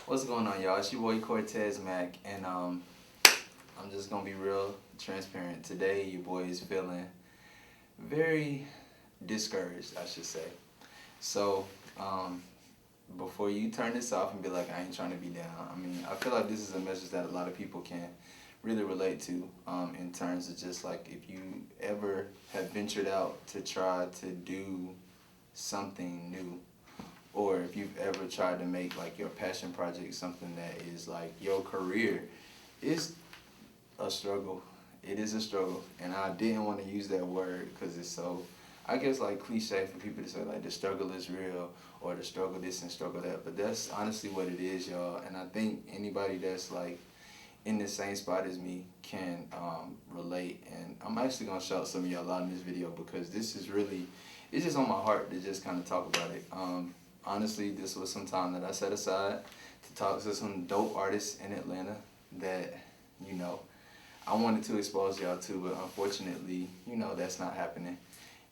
What's going on, y'all? It's your boy Cortez Mack, and I'm just gonna be real transparent. Today, your boy is feeling very discouraged, I should say. So, before you turn this off and be like, I ain't trying to be down, I feel like this is a message that a lot of people can really relate to in terms of just like if you ever have ventured out to try to do something new, or if you've ever tried to make like your passion project something that is like your career, it's a struggle. It is a struggle, and I didn't want to use that word because it's so, I guess, like cliche for people to say like the struggle is real or the struggle this and struggle that, but that's honestly what it is, y'all. And I think anybody that's like in the same spot as me can relate. And I'm actually gonna shout some of y'all out in this video because this is really, it's just on my heart to just kind of talk about it. Honestly, this was some time that I set aside to talk to some dope artists in Atlanta that, you know, I wanted to expose y'all to, but unfortunately, you know, that's not happening.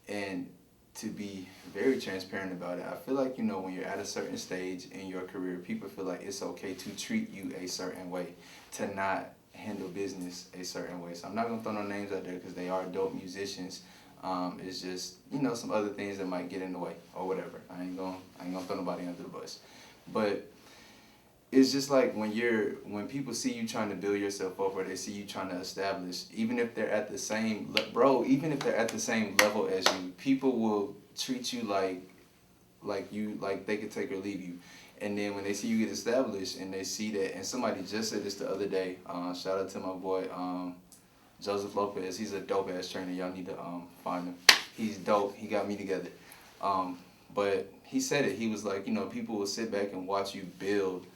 And to be very transparent about it, I feel like, you know, when you're at a certain stage in your career, people feel like it's okay to treat you a certain way, to not handle business a certain way. So I'm not going to throw no names out there because they are dope musicians. It's just, you know, some other things that might get in the way or whatever. I ain't gonna throw nobody under the bus. But it's just like when people see you trying to build yourself up or they see you trying to establish, even if they're at the same even if they're at the same level as you, people will treat you like they could take or leave you. And then when they see you get established and they see that, and somebody just said this the other day, shout out to my boy Joseph Lopez. He's a dope ass trainer. Y'all need to find him. He's dope. He got me together. But he said it. He was like, you know, people will sit back and watch you build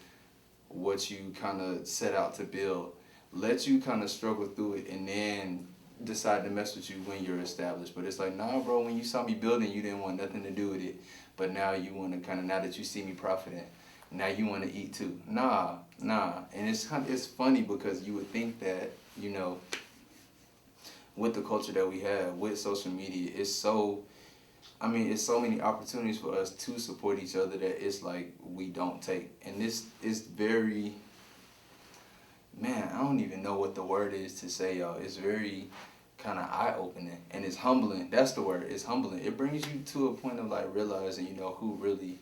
what you kind of set out to build, let you kind of struggle through it, and then decide to mess with you when you're established. But it's like, nah, bro, when you saw me building, you didn't want nothing to do with it. But now you want to kind of, now that you see me profiting, now you want to eat too. Nah. And it's funny because you would think that, you know, with the culture that we have, with social media, it's so many opportunities for us to support each other that it's like we don't take. And this is very, man, I don't even know what the word is to say, y'all. It's very kind of eye-opening, and it's humbling. That's the word. It's humbling. It brings you to a point of like realizing, you know, who really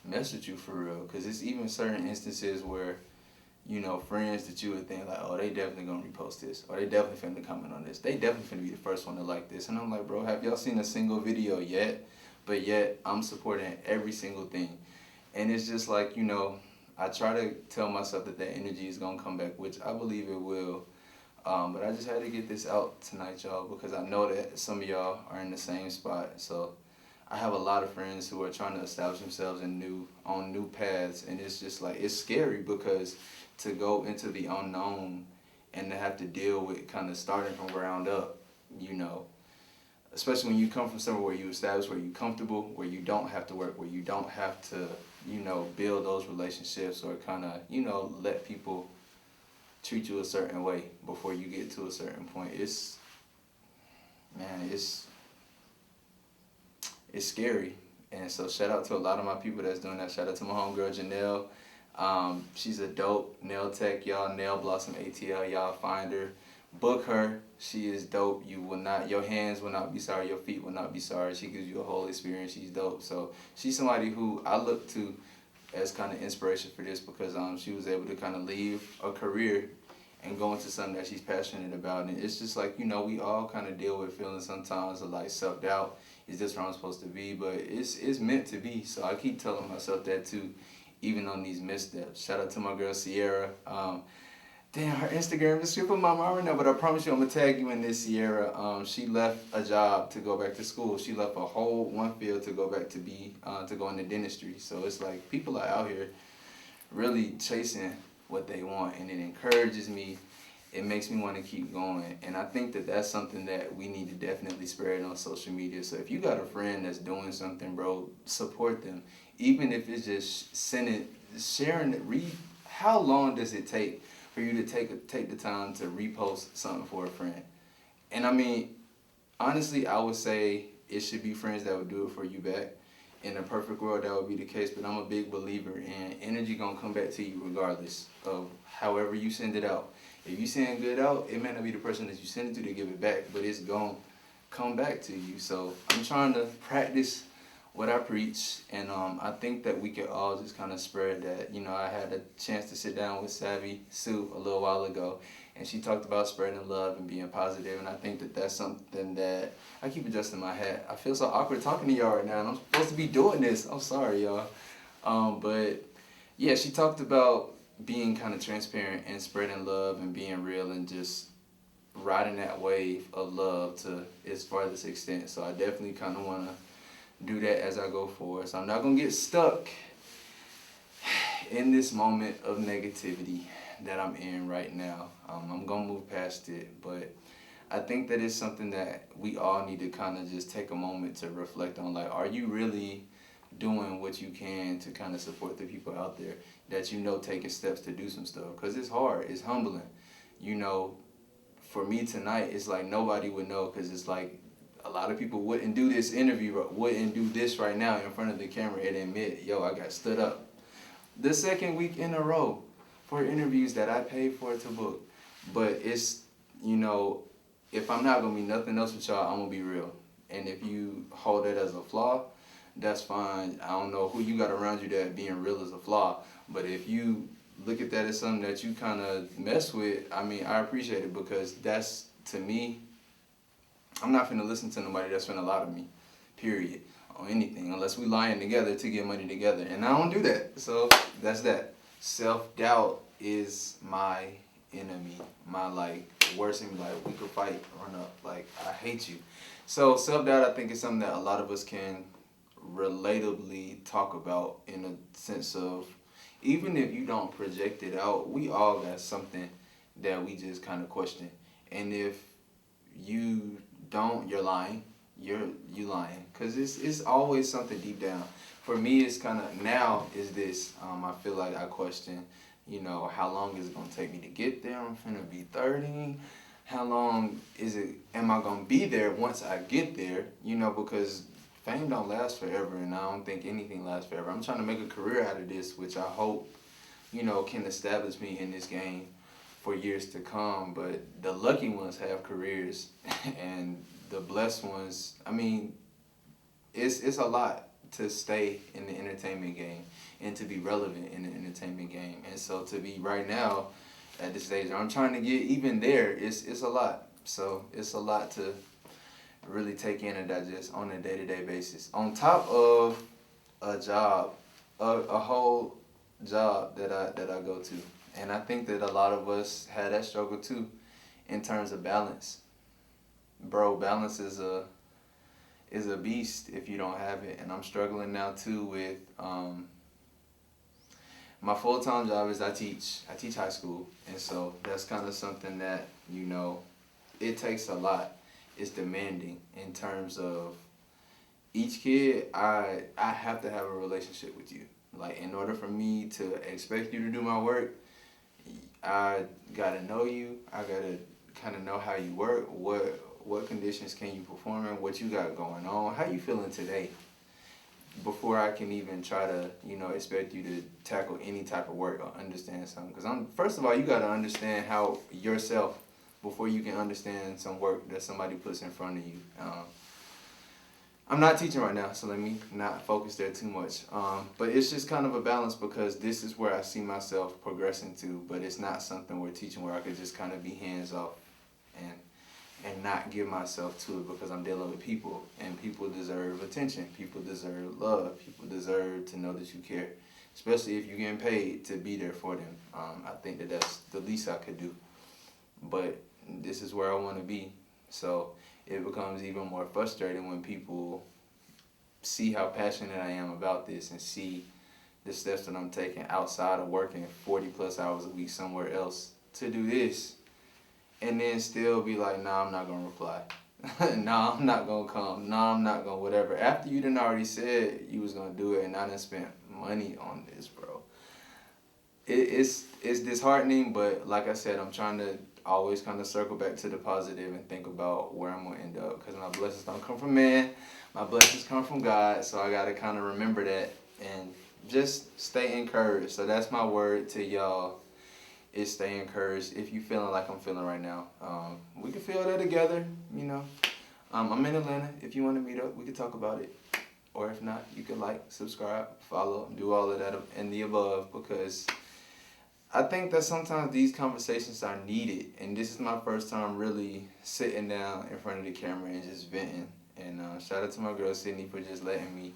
mess with you for real. Because it's even certain instances where, you know, friends that you would think like, oh, they definitely gonna repost this, or they definitely finna comment on this, they definitely finna be the first one to like this. And I'm like, bro, have y'all seen a single video yet? But yet I'm supporting every single thing. And it's just like, you know, I try to tell myself that energy is gonna come back, which I believe it will. But I just had to get this out tonight, y'all, because I know that some of y'all are in the same spot. So I have a lot of friends who are trying to establish themselves on new paths, and it's just like, it's scary because to go into the unknown and to have to deal with kind of starting from ground up, you know, especially when you come from somewhere where you establish, where you're comfortable, where you don't have to work, where you don't have to, you know, build those relationships or kind of, you know, let people treat you a certain way before you get to a certain point. It's scary. And so shout out to a lot of my people that's doing that. Shout out to my homegirl Janelle. She's a dope nail tech, y'all. Nail Blossom ATL, y'all find her, book her. She is dope. Your hands will not be sorry, your feet will not be sorry. She gives you a whole experience. She's dope. So she's somebody who I look to as kind of inspiration for this because she was able to kind of leave a career and go into something that she's passionate about. And it's just like, you know, we all kind of deal with feelings sometimes of like self-doubt. Is this where I'm supposed to be? But it's meant to be. So I keep telling myself that too, even on these missteps. Shout out to my girl Sierra. Damn, her Instagram is super mama right now, but I promise you I'm gonna tag you in this, Sierra. She left a job to go back to school. She left a whole one field to go back to go into dentistry. So it's like people are out here really chasing what they want, and it encourages me. It makes me want to keep going, and I think that that's something that we need to definitely spread on social media. So if you got a friend that's doing something, bro, support them. Even if it's just sharing it. How long does it take for you to take the time to repost something for a friend? And I mean, honestly, I would say it should be friends that would do it for you back. In a perfect world, that would be the case, but I'm a big believer in energy gonna come back to you regardless of however you send it out. If you send good out, it may not be the person that you send it to give it back, but it's gonna come back to you. So I'm trying to practice what I preach, and I think that we could all just kind of spread that. You know, I had a chance to sit down with Savvy Sue a little while ago, and she talked about spreading love and being positive, and I think that that's something that I keep adjusting my hat. I feel so awkward talking to y'all right now, and I'm supposed to be doing this. I'm sorry, y'all. But yeah, she talked about being kind of transparent and spreading love and being real and just riding that wave of love to its farthest extent. So I definitely kind of want to do that as I go forward. So I'm not going to get stuck in this moment of negativity that I'm in right now. I'm going to move past it, but I think that it's something that we all need to kind of just take a moment to reflect on. Like, are you really doing what you can to kind of support the people out there that you know taking steps to do some stuff? Because it's hard. It's humbling. You know, for me tonight, it's like nobody would know, because it's like a lot of people wouldn't do this interview, wouldn't do this right now in front of the camera and admit, yo, I got stood up. The second week in a row for interviews that I paid for to book. But it's, you know, if I'm not going to be nothing else with y'all, I'm going to be real. And if you hold that as a flaw, that's fine. I don't know who you got around you that being real is a flaw. But if you look at that as something that you kind of mess with, I mean, I appreciate it, because that's, to me, I'm not finna listen to nobody that's finna lie to me, period, on anything, unless we lying together to get money together. And I don't do that. So that's that. Self-doubt is my enemy. My, like, worst enemy. Like, we could fight, run up. Like, I hate you. So self-doubt, I think, is something that a lot of us can relatably talk about, in a sense of, even if you don't project it out, we all got something that we just kind of question. And if you don't, you're lying. You lying, because it's always something deep down. For me, it's kind of, now is this, I feel like I question, you know, how long is it going to take me to get there? I'm finna be 30. How long is it, am I going to be there once I get there? You know, because fame don't last forever, and I don't think anything lasts forever. I'm trying to make a career out of this, which I hope, you know, can establish me in this game for years to come. But the lucky ones have careers, and the blessed ones, I mean, it's a lot to stay in the entertainment game and to be relevant in the entertainment game. And so to be right now at this stage, I'm trying to get even there, it's a lot. So it's a lot to really take in and digest on a day-to-day basis. On top of a job, a whole job that I go to. And I think that a lot of us had that struggle too, in terms of balance. Bro, balance is a beast if you don't have it. And I'm struggling now too with my full-time job is I teach high school, and so that's kind of something that, you know, it takes a lot. It's demanding in terms of each kid. I have to have a relationship with you. Like, in order for me to expect you to do my work, I gotta know you. I gotta kind of know how you work, what conditions can you perform in, what you got going on, how you feeling today, before I can even try to, you know, expect you to tackle any type of work or understand something. Because first of all, you gotta understand how yourself before you can understand some work that somebody puts in front of you. I'm not teaching right now, so let me not focus there too much. But it's just kind of a balance, because this is where I see myself progressing to, but it's not something we're teaching where I could just kind of be hands off and not give myself to it, because I'm dealing with people, and people deserve attention. People deserve love. People deserve to know that you care, especially if you're getting paid to be there for them. I think that that's the least I could do. But this is where I want to be. So it becomes even more frustrating when people see how passionate I am about this and see the steps that I'm taking outside of working 40 plus hours a week somewhere else to do this, and then still be like, nah, I'm not going to reply. Nah, I'm not going to come. Nah, I'm not going to whatever. After you done already said you was going to do it, and I done spent money on this, bro. It's disheartening, but like I said, I'm trying to always kind of circle back to the positive and think about where I'm going to end up. Because my blessings don't come from man. My blessings come from God. So I got to kind of remember that and just stay encouraged. So that's my word to y'all, is stay encouraged. If you feeling like I'm feeling right now, we can feel that together, you know. I'm in Atlanta. If you want to meet up, we can talk about it. Or if not, you can like, subscribe, follow, do all of that and the above, because I think that sometimes these conversations are needed. And this is my first time really sitting down in front of the camera and just venting. And shout out to my girl Sydney for just letting me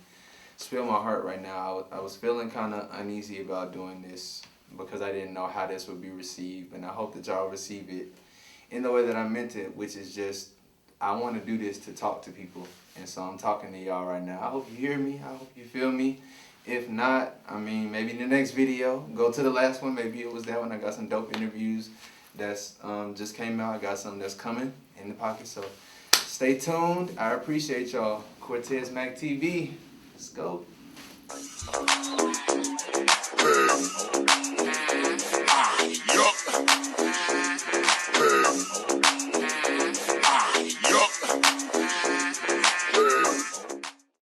spill my heart right now. I was feeling kind of uneasy about doing this because I didn't know how this would be received. And I hope that y'all receive it in the way that I meant it, which is just, I want to do this to talk to people. And so I'm talking to y'all right now. I hope you hear me. I hope you feel me. If not, I mean, maybe in the next video, go to the last one. Maybe it was that one. I got some dope interviews that's just came out. I got something that's coming in the pocket. So stay tuned. I appreciate y'all. Cortez Mack TV. Let's go.